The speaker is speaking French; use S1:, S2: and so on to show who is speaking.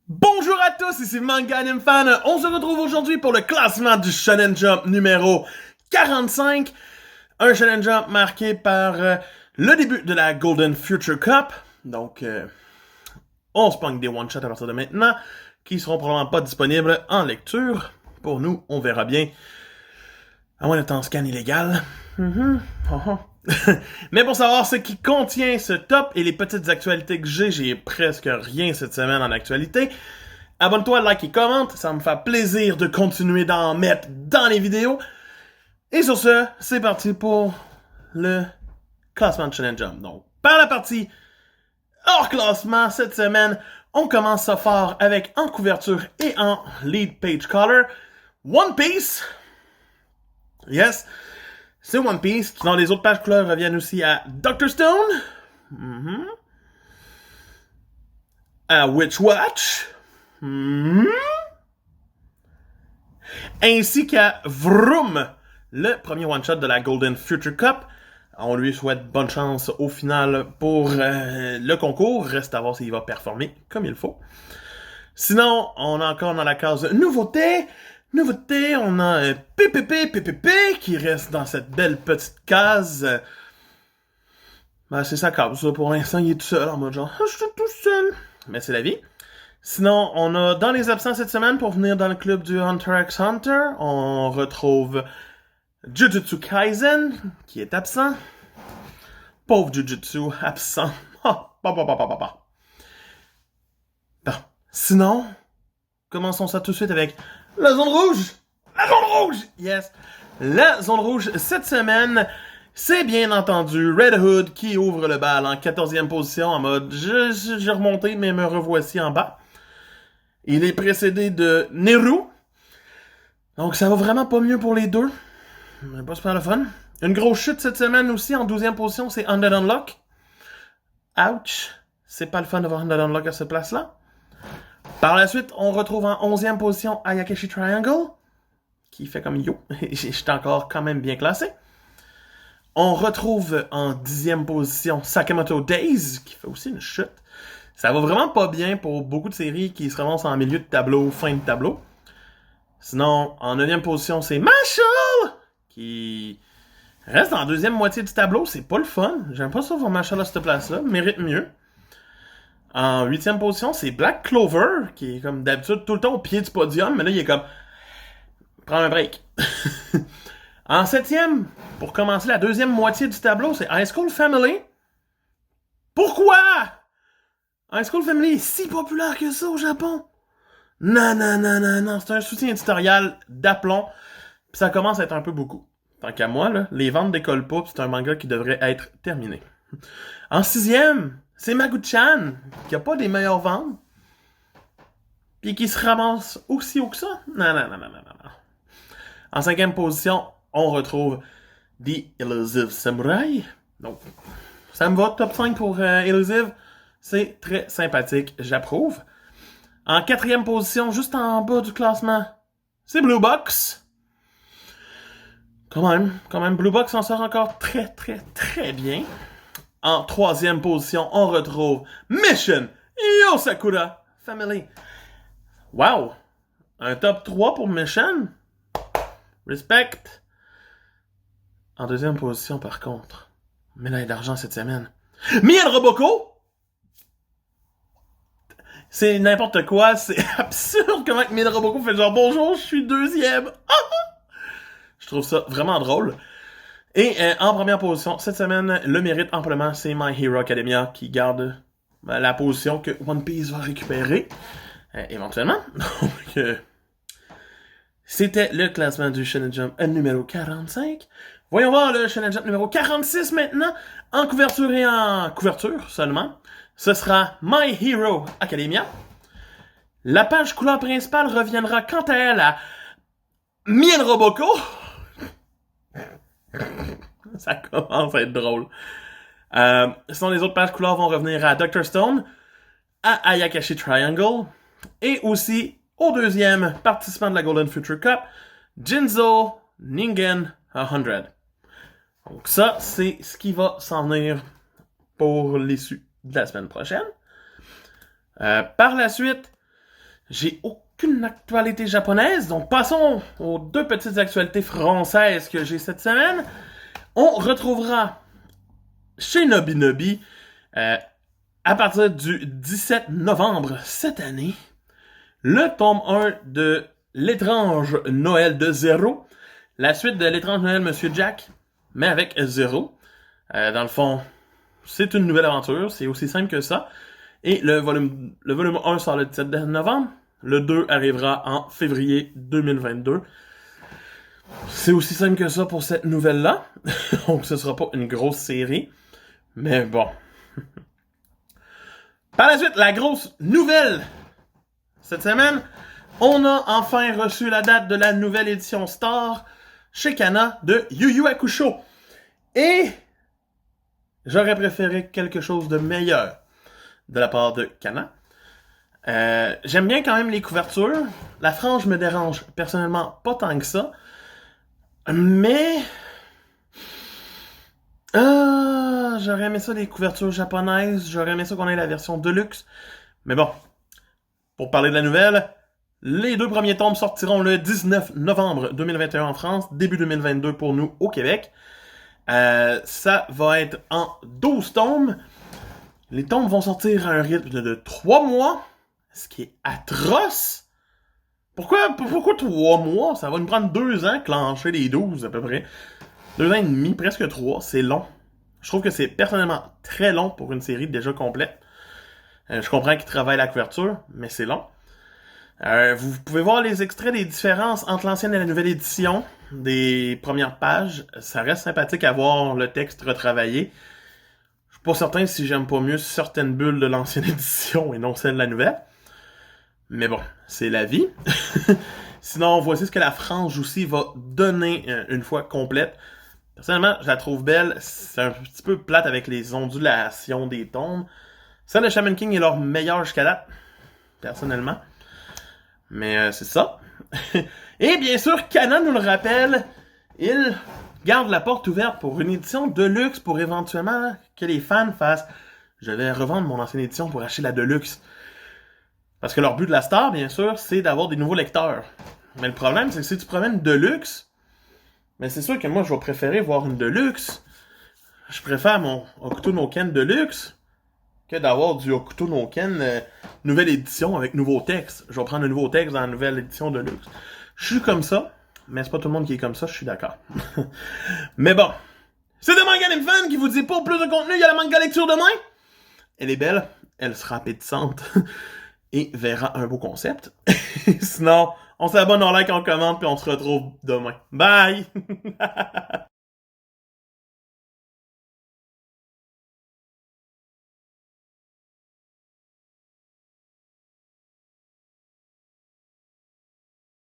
S1: Bonjour à tous, ici Manga Anime Fan. On se retrouve aujourd'hui pour le classement du Shonen Jump numéro 45. Un Shonen Jump marqué par le début de la Golden Future Cup. Donc, on se pogne des one-shots à partir de maintenant, qui seront probablement pas disponibles en lecture. Pour nous, on verra bien. À moins d'être en scan illégal. Mais pour savoir ce qui contient ce top et les petites actualités que j'ai presque rien cette semaine en actualité. Abonne-toi, like et commente, ça me fait plaisir de continuer d'en mettre dans les vidéos. Et sur ce, c'est parti pour le classement de Shonen Jump. Donc, par la partie hors classement cette semaine, on commence ça fort avec en couverture et en lead page color One Piece. Yes. C'est One Piece, qui dans les autres pages couleurs reviennent aussi à Dr. Stone, à Witch Watch, ainsi qu'à Vroom, le premier one-shot de la Golden Future Cup. On lui souhaite bonne chance au final pour le concours. Reste à voir s'il va performer comme il faut. Sinon, on a encore dans la case nouveauté, on a PPP qui reste dans cette belle petite case. Ben, c'est sa case, ça. Pour l'instant, il est tout seul, en mode genre, je suis tout seul. Mais c'est la vie. Sinon, on a dans les absents cette semaine, pour venir dans le club du Hunter x Hunter, on retrouve Jujutsu Kaisen, qui est absent. Pauvre Jujutsu, absent. Bon. Sinon, commençons ça tout de suite avec la zone rouge! La zone rouge! Yes! La zone rouge, cette semaine, c'est bien entendu Red Hood qui ouvre le bal en 14e position en mode j'ai remonté mais me revoici en bas. Il est précédé de Neru. Donc ça va vraiment pas mieux pour les deux. C'est pas super le fun. Une grosse chute cette semaine aussi en 12e position, c'est Undead Unlock. Ouch! C'est pas le fun de voir Undead Unlock à cette place-là. Par la suite, on retrouve en 11e position Ayakashi Triangle, qui fait comme yo. J'étais encore quand même bien classé. On retrouve en 10e position Sakamoto Days, qui fait aussi une chute. Ça va vraiment pas bien pour beaucoup de séries qui se ramassent en milieu de tableau, fin de tableau. Sinon, en 9e position, c'est Mashle, qui reste en deuxième moitié du tableau. C'est pas le fun. J'aime pas ça voir Mashle à cette place-là. Mérite mieux. En 8e position, c'est Black Clover, qui est comme d'habitude tout le temps au pied du podium, mais là, il est comme... Prends un break. En 7e, pour commencer la deuxième moitié du tableau, c'est High School Family. Pourquoi? High School Family est si populaire que ça au Japon? Non, c'est un soutien éditorial d'aplomb, pis ça commence à être un peu beaucoup. Tant qu'à moi, là, les ventes décollent pas, pis c'est un manga qui devrait être terminé. En 6e, c'est Magu-chan, qui a pas des meilleures ventes, pis qui se ramasse aussi haut que ça. Non. En 5e position, on retrouve The Elusive Samurai. Donc, ça me va, top 5 pour Elusive. C'est très sympathique, j'approuve. En 4e position, juste en bas du classement, c'est Blue Box. Quand même, Blue Box s'en sort encore très bien. En 3e position, on retrouve Mission Yosakura Family. Wow! Un top 3 pour Mission. Respect. En 2e position, par contre, médaille d'argent cette semaine. Mien Roboko! C'est n'importe quoi, c'est absurde comment Mien Roboko fait genre bonjour, je suis 2e. Je trouve ça vraiment drôle. Et en première position, cette semaine, le mérite amplement, c'est My Hero Academia qui garde la position que One Piece va récupérer éventuellement. Donc, c'était le classement du Shonen Jump numéro 45. Voyons voir le Shonen Jump numéro 46 maintenant, en couverture et en couverture seulement. Ce sera My Hero Academia. La page couleur principale reviendra quant à elle à Mien Roboko. Ça commence à être drôle. Sinon, les autres pages couleurs vont revenir à Dr. Stone, à Ayakashi Triangle, et aussi au deuxième participant de la Golden Future Cup, Jinzo Ningen 100. Donc ça, c'est ce qui va s'en venir pour l'issue de la semaine prochaine. Par la suite, J'ai aucune actualité japonaise, donc passons aux deux petites actualités françaises que j'ai cette semaine. On retrouvera chez Nobinobi, à partir du 17 novembre cette année, le tome 1 de L'étrange Noël de Zéro, la suite de L'étrange Noël Monsieur Jack, mais avec Zéro. Dans le fond, c'est une nouvelle aventure, c'est aussi simple que ça. Et le volume 1 sort le 17 novembre, le 2 arrivera en février 2022. C'est aussi simple que ça pour cette nouvelle-là. Donc ce sera pas une grosse série. Mais bon. Par la suite, la grosse nouvelle cette semaine, on a enfin reçu la date de la nouvelle édition Star chez Kana de Yu Yu Hakusho. Et j'aurais préféré quelque chose de meilleur de la part de Kana. J'aime bien quand même les couvertures. La frange me dérange personnellement pas tant que ça. Mais j'aurais aimé ça les couvertures japonaises. J'aurais aimé ça qu'on ait la version Deluxe. Mais bon, pour parler de la nouvelle, les deux premiers tomes sortiront le 19 novembre 2021 en France, début 2022 pour nous au Québec. Ça va être en 12 tomes. Les tomes vont sortir à un rythme de 3 mois, ce qui est atroce. Pourquoi 3 mois? Ça va nous prendre 2 ans clencher les 12 à peu près. 2 ans et demi, presque 3, c'est long. Je trouve que c'est personnellement très long pour une série déjà complète. Je comprends qu'ils travaillent la couverture, mais c'est long. Vous pouvez voir les extraits des différences entre l'ancienne et la nouvelle édition des premières pages. Ça reste sympathique à voir le texte retravaillé. Je suis pas certain si j'aime pas mieux certaines bulles de l'ancienne édition et non celle de la nouvelle. Mais bon, c'est la vie. Sinon, voici ce que la frange aussi va donner une fois complète. Personnellement, je la trouve belle. C'est un petit peu plate avec les ondulations des tombes. Celle de Shaman King est leur meilleure jusqu'à date, personnellement. Mais c'est ça. Et bien sûr, Kana nous le rappelle, il garde la porte ouverte pour une édition Deluxe pour éventuellement que les fans fassent « Je vais revendre mon ancienne édition pour acheter la Deluxe ». Parce que leur but de la Star, bien sûr, c'est d'avoir des nouveaux lecteurs. Mais le problème, c'est que si tu promets une Deluxe, mais c'est sûr que moi, je vais préférer voir une Deluxe. Je préfère mon Hokuto no Ken Deluxe que d'avoir du Hokuto no Ken nouvelle édition avec nouveaux textes. Je vais prendre un nouveau texte dans la nouvelle édition Deluxe. Je suis comme ça, mais c'est pas tout le monde qui est comme ça, je suis d'accord. Mais bon, c'est de Manga Anime Fan qui vous dit pour plus de contenu, il y a la manga lecture demain. Elle est belle, elle sera appétissante. Et verra un beau concept. Sinon, on s'abonne, on like, on commente, puis on se retrouve demain. Bye!